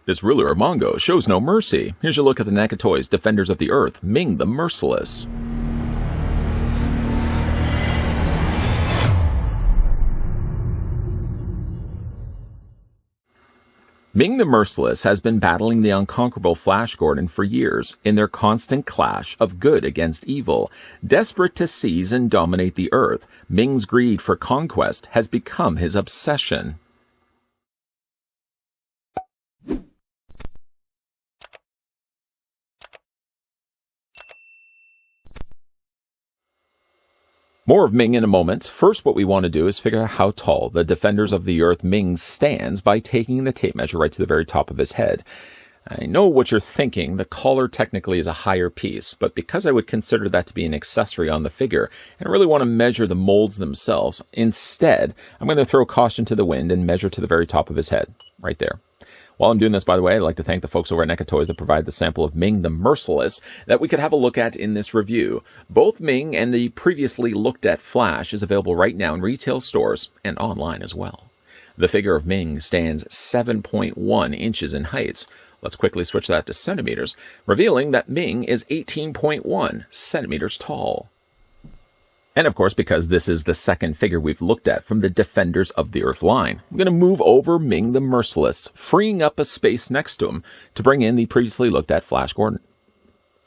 This ruler of Mongo shows no mercy. Here's your look at the NECA Toys Defenders of the Earth, Ming the Merciless. Ming the Merciless has been battling the unconquerable Flash Gordon for years in their constant clash of good against evil. Desperate to seize and dominate the Earth, Ming's greed for conquest has become his obsession. More of Ming in a moment. First, what we want to do is figure out how tall the Defenders of the Earth Ming stands by taking the tape measure right to the very top of his head. I know what you're thinking. The collar technically is a higher piece, but because I would consider that to be an accessory on the figure, and I really want to measure the molds themselves, instead, I'm going to throw caution to the wind and measure to the very top of his head, right there. While I'm doing this, by the way, I'd like to thank the folks over at NECA Toys that provide the sample of Ming the Merciless that we could have a look at in this review. Both Ming and the previously looked at Flash is available right now in retail stores and online as well. The figure of Ming stands 7.1 inches in height. Let's quickly switch that to centimeters, revealing that Ming is 18.1 centimeters tall. And of course, because this is the second figure we've looked at from the Defenders of the Earth line, I'm going to move over Ming the Merciless, freeing up a space next to him to bring in the previously looked at Flash Gordon.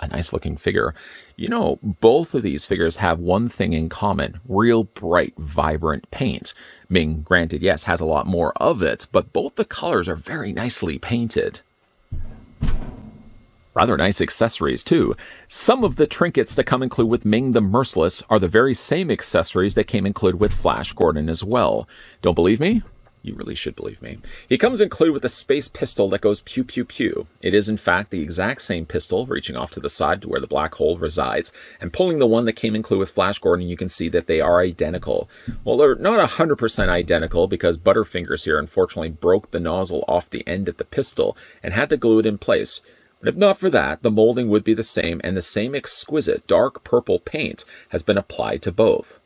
A nice looking figure. You know, both of these figures have one thing in common: real bright, vibrant paint. Ming, granted, yes, has a lot more of it, but both the colors are very nicely painted. Rather nice accessories, too. Some of the trinkets that come included with Ming the Merciless are the very same accessories that came included with Flash Gordon as well. Don't believe me? You really should believe me. He comes included with a space pistol that goes pew pew pew. It is in fact the exact same pistol, reaching off to the side to where the black hole resides, and pulling the one that came included with Flash Gordon, you can see that they are identical. Well, they're not 100% identical because Butterfingers here unfortunately broke the nozzle off the end of the pistol and had to glue it in place. But if not for that, the molding would be the same, and the same exquisite dark purple paint has been applied to both.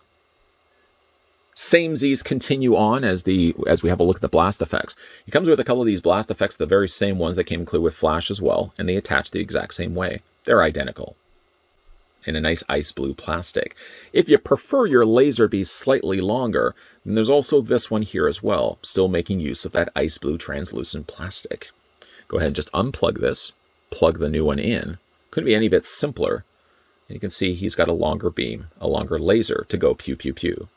Samesies continue on as we have a look at the blast effects. He comes with a couple of these blast effects, the very same ones that came included with Flash as well, and they attach the exact same way. They're identical. In a nice ice blue plastic. If you prefer your laser to be slightly longer, then there's also this one here as well, still making use of that ice blue translucent plastic. Go ahead and just unplug this. Plug the new one in. Couldn't be any bit simpler. And you can see he's got a longer beam, a longer laser to go pew pew pew.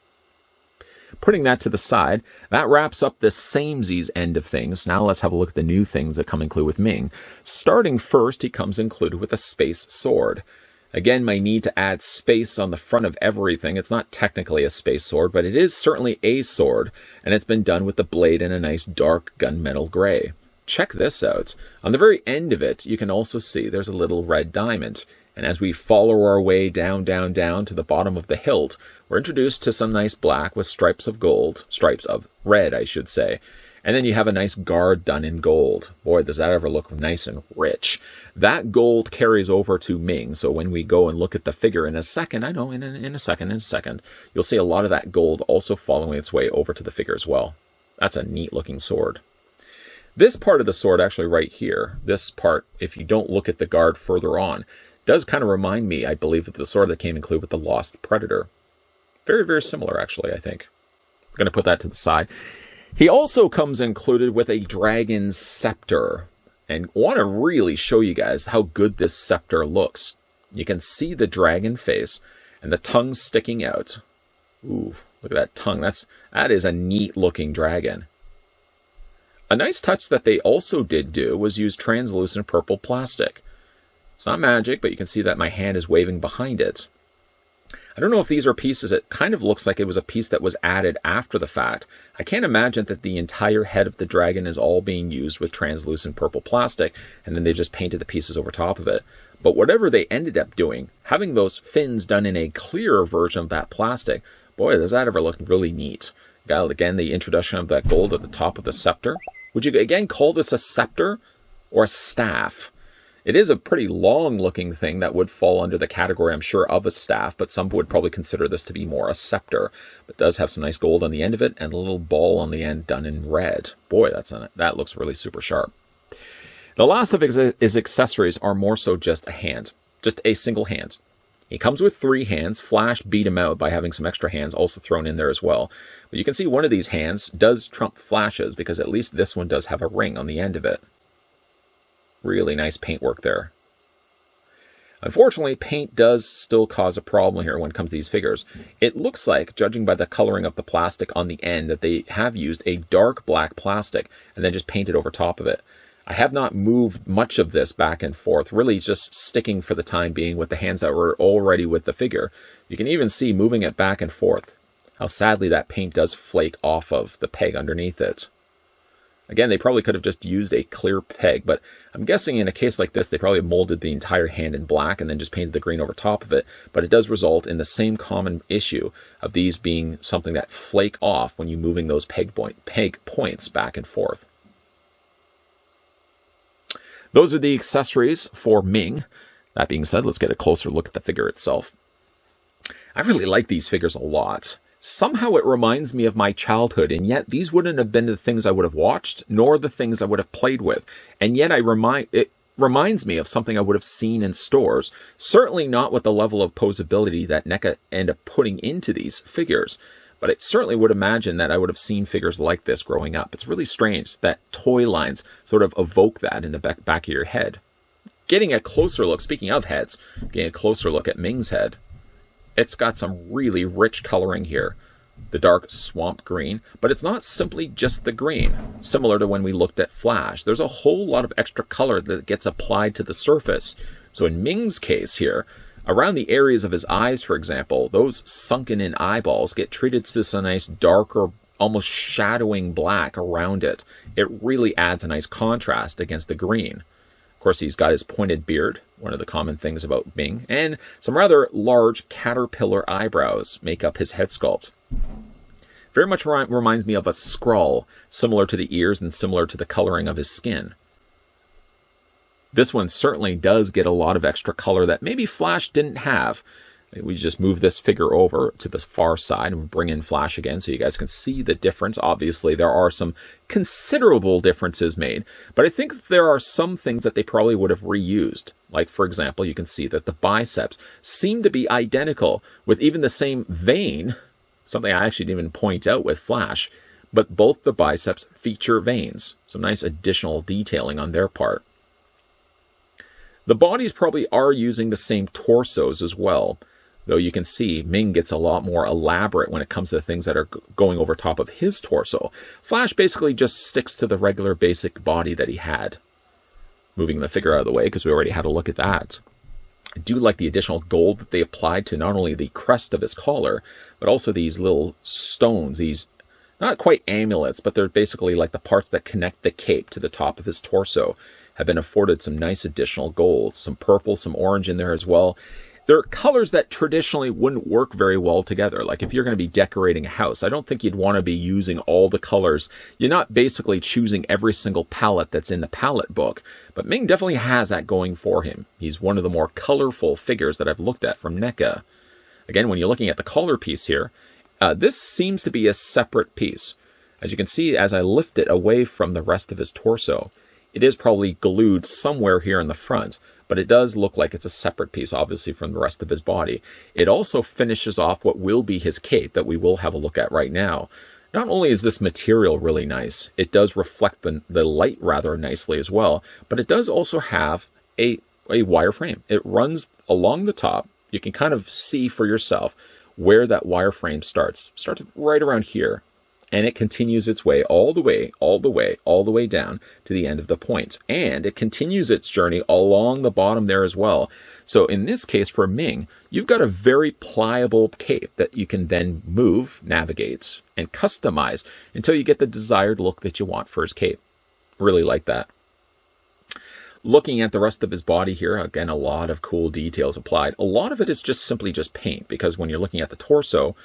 Putting that to the side, that wraps up the samesies end of things. Now let's have a look at the new things that come included with Ming. Starting first, he comes included with a space sword. Again, my need to add space on the front of everything. It's not technically a space sword, but it is certainly a sword, and it's been done with the blade in a nice dark gunmetal gray. Check this out. On the very end of it, you can also see there's a little red diamond. And as we follow our way down, down, down to the bottom of the hilt, we're introduced to some nice black with stripes of gold, stripes of red, I should say. And then you have a nice guard done in gold. Boy, does that ever look nice and rich. That gold carries over to Ming, so when we go and look at the figure in a second, I know, in a second, you'll see a lot of that gold also following its way over to the figure as well. That's a neat looking sword. This part of the sword, actually right here, this part, if you don't look at the guard further on, does kind of remind me, I believe, of the sword that came included with the Lost Predator. Very, very similar, actually, I think. I'm going to put that to the side. He also comes included with a dragon scepter. And I want to really show you guys how good this scepter looks. You can see the dragon face and the tongue sticking out. Ooh, look at that tongue. That is a neat looking dragon. A nice touch that they also did do was use translucent purple plastic. It's not magic, but you can see that my hand is waving behind it. I don't know if these are pieces. It kind of looks like it was a piece that was added after the fact. I can't imagine that the entire head of the dragon is all being used with translucent purple plastic, and then they just painted the pieces over top of it. But whatever they ended up doing, having those fins done in a clearer version of that plastic, boy, does that ever look really neat. Got, again, the introduction of that gold at the top of the scepter. Would you, again, call this a scepter or a staff? It is a pretty long-looking thing that would fall under the category, I'm sure, of a staff, but some would probably consider this to be more a scepter. It does have some nice gold on the end of it and a little ball on the end done in red. Boy, that looks really super sharp. The last of his accessories are more so just a hand, just a single hand. He comes with 3 hands. Flash beat him out by having some extra hands also thrown in there as well. But you can see one of these hands does trump Flash's, because at least this one does have a ring on the end of it. Really nice paintwork there. Unfortunately, paint does still cause a problem here when it comes to these figures. It looks like, judging by the coloring of the plastic on the end, that they have used a dark black plastic and then just painted over top of it. I have not moved much of this back and forth, really just sticking for the time being with the hands that were already with the figure. You can even see moving it back and forth, how sadly that paint does flake off of the peg underneath it. Again, they probably could have just used a clear peg, but I'm guessing in a case like this, they probably molded the entire hand in black and then just painted the green over top of it. But it does result in the same common issue of these being something that flake off when you're moving those peg points back and forth. Those are the accessories for Ming. That being said, let's get a closer look at the figure itself. I really like these figures a lot. Somehow it reminds me of my childhood, and yet these wouldn't have been the things I would have watched, nor the things I would have played with. And yet it reminds me of something I would have seen in stores. Certainly not with the level of posability that NECA end up putting into these figures. But I certainly would imagine that I would have seen figures like this growing up. It's really strange that toy lines sort of evoke that in the back of your head. Getting a closer look, speaking of heads, getting a closer look at Ming's head. It's got some really rich coloring here. The dark swamp green, but it's not simply just the green. Similar to when we looked at Flash, there's a whole lot of extra color that gets applied to the surface. So in Ming's case here, around the areas of his eyes, for example, those sunken in eyeballs get treated to this nice darker, almost shadowing black around it. It really adds a nice contrast against the green. Of course, he's got his pointed beard, one of the common things about Ming, and some rather large caterpillar eyebrows make up his head sculpt. Very much reminds me of a Skrull, similar to the ears and similar to the coloring of his skin. This one certainly does get a lot of extra color that maybe Flash didn't have. We just move this figure over to the far side and bring in Flash again so you guys can see the difference. Obviously, there are some considerable differences made, but I think there are some things that they probably would have reused. Like, for example, you can see that the biceps seem to be identical with even the same vein, something I actually didn't even point out with Flash, but both the biceps feature veins. Some nice additional detailing on their part. The bodies probably are using the same torsos as well, though you can see Ming gets a lot more elaborate when it comes to the things that are going over top of his torso. Flash basically just sticks to the regular basic body that he had. Moving the figure out of the way because we already had a look at that. I do like the additional gold that they applied to not only the crest of his collar, but also these little stones, these not quite amulets, but they're basically like the parts that connect the cape to the top of his torso, have been afforded some nice additional gold, some purple, some orange in there as well. There are colors that traditionally wouldn't work very well together. Like if you're going to be decorating a house, I don't think you'd want to be using all the colors. You're not basically choosing every single palette that's in the palette book. But Ming definitely has that going for him. He's one of the more colorful figures that I've looked at from NECA. Again, when you're looking at the collar piece here, this seems to be a separate piece. As you can see, as I lift it away from the rest of his torso, it is probably glued somewhere here in the front, but it does look like it's a separate piece, obviously, from the rest of his body. It also finishes off what will be his cape that we will have a look at right now. Not only is this material really nice, it does reflect the light rather nicely as well, but it does also have a wireframe. It runs along the top. You can kind of see for yourself where that wireframe starts. It starts right around here. And it continues its way all the way down to the end of the point. And it continues its journey along the bottom there as well. So in this case for Ming, you've got a very pliable cape that you can then move, navigate, and customize until you get the desired look that you want for his cape. Really like that. Looking at the rest of his body here, again, a lot of cool details applied. A lot of it is just simply paint, because when you're looking at the torso,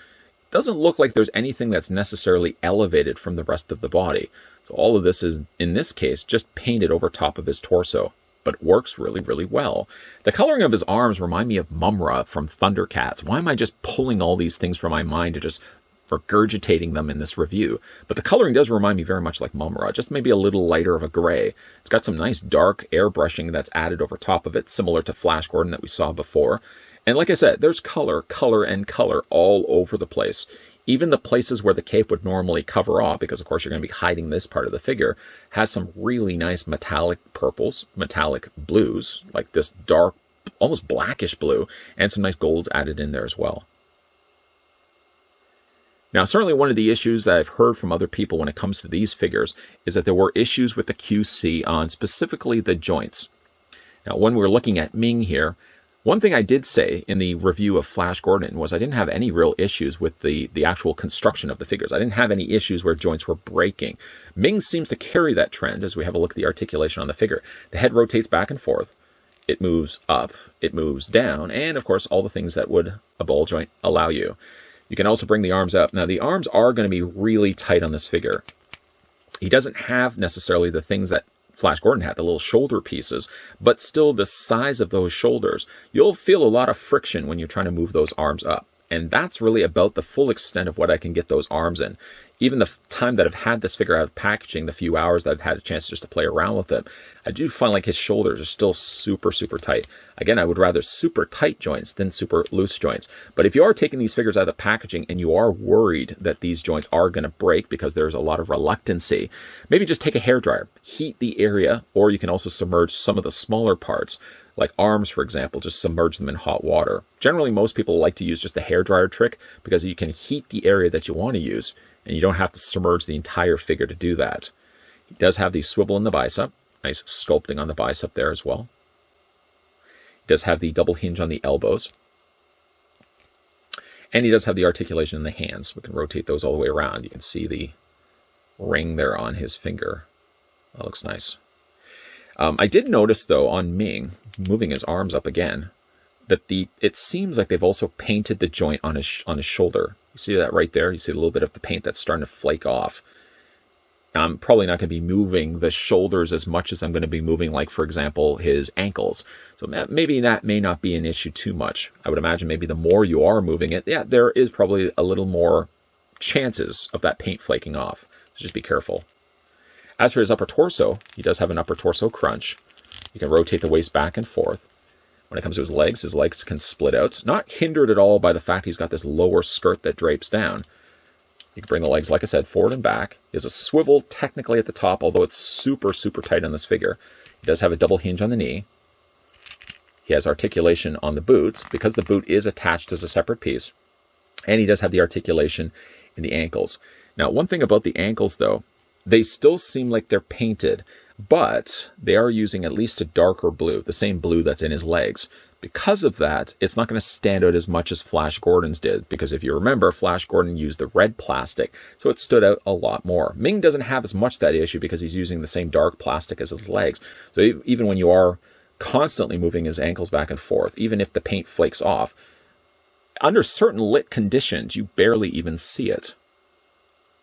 doesn't look like there's anything that's necessarily elevated from the rest of the body. So all of this is, in this case, just painted over top of his torso, but it works really, really well. The coloring of his arms remind me of Mumra from Thundercats. Why am I just pulling all these things from my mind to just regurgitating them in this review. But the coloring does remind me very much like Mumra, just maybe a little lighter of a gray. It's got some nice dark airbrushing that's added over top of it, similar to Flash Gordon that we saw before. And like I said, there's color, and color all over the place. Even the places where the cape would normally cover off, because of course you're going to be hiding this part of the figure, has some really nice metallic purples, metallic blues, like this dark, almost blackish blue, and some nice golds added in there as well. Now, certainly one of the issues that I've heard from other people when it comes to these figures is that there were issues with the QC on specifically the joints. Now, when we were looking at Ming here, one thing I did say in the review of Flash Gordon was I didn't have any real issues with the actual construction of the figures. I didn't have any issues where joints were breaking. Ming seems to carry that trend as we have a look at the articulation on the figure. The head rotates back and forth. It moves up, it moves down, and of course all the things that would a ball joint allow you. You can also bring the arms up. Now the arms are going to be really tight on this figure. He doesn't have necessarily the things that Flash Gordon had, the little shoulder pieces, but still the size of those shoulders, you'll feel a lot of friction when you're trying to move those arms up. And that's really about the full extent of what I can get those arms in. Even the time that I've had this figure out of packaging, the few hours that I've had a chance just to play around with it, I do find like his shoulders are still super, super tight. Again, I would rather super tight joints than super loose joints. But if you are taking these figures out of packaging and you are worried that these joints are going to break because there's a lot of reluctancy, maybe just take a hairdryer, heat the area, or you can also submerge some of the smaller parts, like arms, for example, just submerge them in hot water. Generally, most people like to use just the hairdryer trick because you can heat the area that you want to use, and you don't have to submerge the entire figure to do that. He does have the swivel in the bicep. Nice sculpting on the bicep there as well. He does have the double hinge on the elbows. And he does have the articulation in the hands. We can rotate those all the way around. You can see the ring there on his finger. That looks nice. I did notice, though, on Ming, moving his arms up again, that it seems like they've also painted the joint on his shoulder. You see that right there? You see a little bit of the paint that's starting to flake off. I'm probably not going to be moving the shoulders as much as I'm going to be moving, like, for example, his ankles. So maybe that may not be an issue too much. I would imagine maybe the more you are moving it, yeah, there is probably a little more chances of that paint flaking off. So just be careful. As for his upper torso, he does have an upper torso crunch. You can rotate the waist back and forth. When it comes to his legs can split out. Not hindered at all by the fact he's got this lower skirt that drapes down. You can bring the legs, like I said, forward and back. He has a swivel technically at the top, although it's super, super tight on this figure. He does have a double hinge on the knee. He has articulation on the boots, because the boot is attached as a separate piece. And he does have the articulation in the ankles. Now, one thing about the ankles, though, they still seem like they're painted, but they are using at least a darker blue, the same blue that's in his legs. Because of that, it's not going to stand out as much as Flash Gordon's did, because if you remember, Flash Gordon used the red plastic, so it stood out a lot more. Ming doesn't have as much that issue because he's using the same dark plastic as his legs. So even when you are constantly moving his ankles back and forth, even if the paint flakes off, under certain lit conditions, you barely even see it.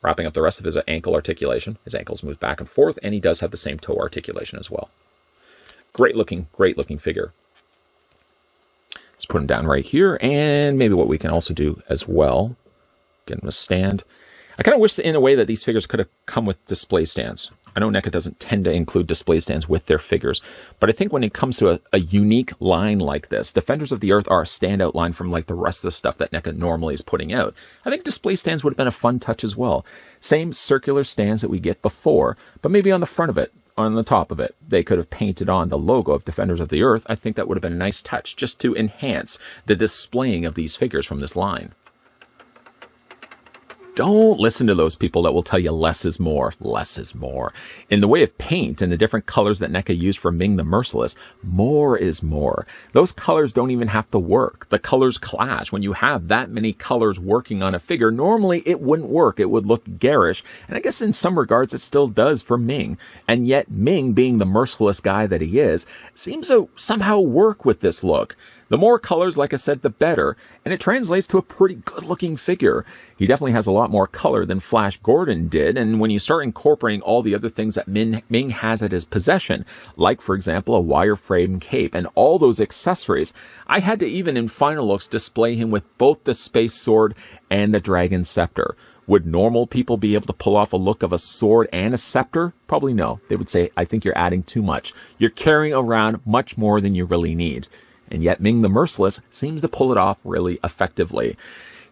Wrapping up the rest of his ankle articulation, his ankles move back and forth, and he does have the same toe articulation as well. Great looking figure. Just put him down right here, and maybe what we can also do as well, get him a stand. I kind of wish in a way that these figures could have come with display stands. I know NECA doesn't tend to include display stands with their figures, but I think when it comes to a unique line like this, Defenders of the Earth are a standout line from like the rest of the stuff that NECA normally is putting out. I think display stands would have been a fun touch as well. Same circular stands that we get before, but maybe on the front of it, on the top of it, they could have painted on the logo of Defenders of the Earth. I think that would have been a nice touch just to enhance the displaying of these figures from this line. Don't listen to those people that will tell you less is more. Less is more. In the way of paint and the different colors that NECA used for Ming the Merciless, more is more. Those colors don't even have to work. The colors clash. When you have that many colors working on a figure, normally it wouldn't work. It would look garish. And I guess in some regards it still does for Ming. And yet Ming, being the merciless guy that he is, seems to somehow work with this look. The more colors, like I said, the better, and it translates to a pretty good-looking figure. He definitely has a lot more color than Flash Gordon did, and when you start incorporating all the other things that Ming has at his possession, like, for example, a wireframe cape and all those accessories, I had to even in final looks display him with both the space sword and the dragon scepter. Would normal people be able to pull off a look of a sword and a scepter? Probably no. They would say, I think you're adding too much. You're carrying around much more than you really need. And yet Ming the Merciless seems to pull it off really effectively.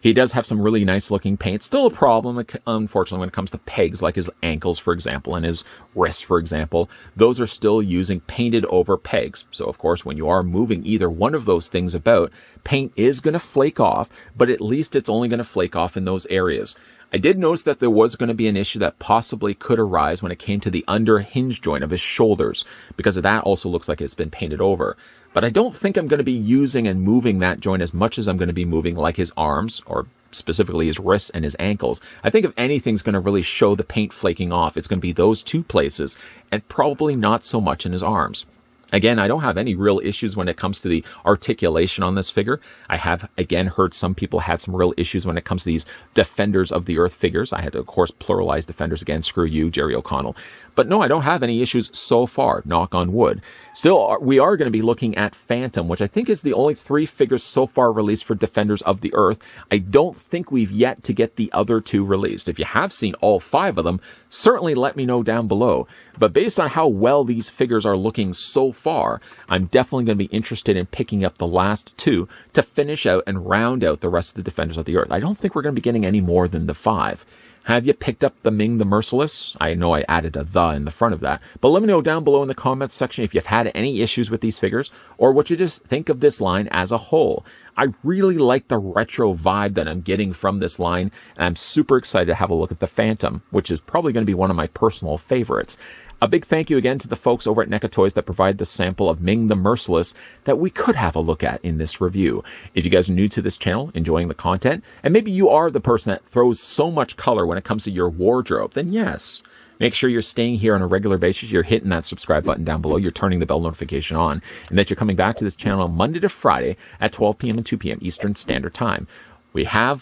He does have some really nice looking paint. Still a problem, unfortunately, when it comes to pegs, like his ankles, for example, and his wrists, for example. Those are still using painted over pegs. So, of course, when you are moving either one of those things about, paint is going to flake off, but at least it's only going to flake off in those areas. I did notice that there was going to be an issue that possibly could arise when it came to the under hinge joint of his shoulders, because of that also looks like it's been painted over. But I don't think I'm going to be using and moving that joint as much as I'm going to be moving like his arms, or specifically his wrists and his ankles. I think if anything's going to really show the paint flaking off, it's going to be those two places, and probably not so much in his arms. Again, I don't have any real issues when it comes to the articulation on this figure. I have, again, heard some people had some real issues when it comes to these Defenders of the Earth figures. I had to, of course, pluralize Defenders again. Screw you, Jerry O'Connell. But no, I don't have any issues so far, knock on wood. Still, we are going to be looking at Phantom, which I think is the only 3 figures so far released for Defenders of the Earth. I don't think we've yet to get the other 2 released. If you have seen all 5 of them, certainly let me know down below. But based on how well these figures are looking so far, I'm definitely going to be interested in picking up the last 2 to finish out and round out the rest of the Defenders of the Earth. I don't think we're going to be getting any more than the 5. Have you picked up the Ming the Merciless? I know I added a "the" in the front of that, but let me know down below in the comments section if you've had any issues with these figures, or what you just think of this line as a whole. I really like the retro vibe that I'm getting from this line, and I'm super excited to have a look at the Phantom, which is probably going to be one of my personal favorites. A big thank you again to the folks over at NECA Toys that provide the sample of Ming the Merciless that we could have a look at in this review. If you guys are new to this channel, enjoying the content, and maybe you are the person that throws so much color when it comes to your wardrobe, then yes, make sure you're staying here on a regular basis. You're hitting that subscribe button down below. You're turning the bell notification on, and that you're coming back to this channel on Monday to Friday at 12 p.m. and 2 p.m. Eastern Standard Time. We are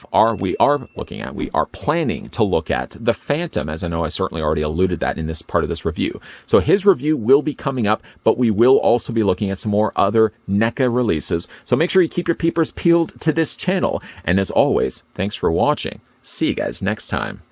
planning to look at the Phantom, as I know I certainly already alluded that in this part of this review. So his review will be coming up, but we will also be looking at some more other NECA releases. So make sure you keep your peepers peeled to this channel. And as always, thanks for watching. See you guys next time.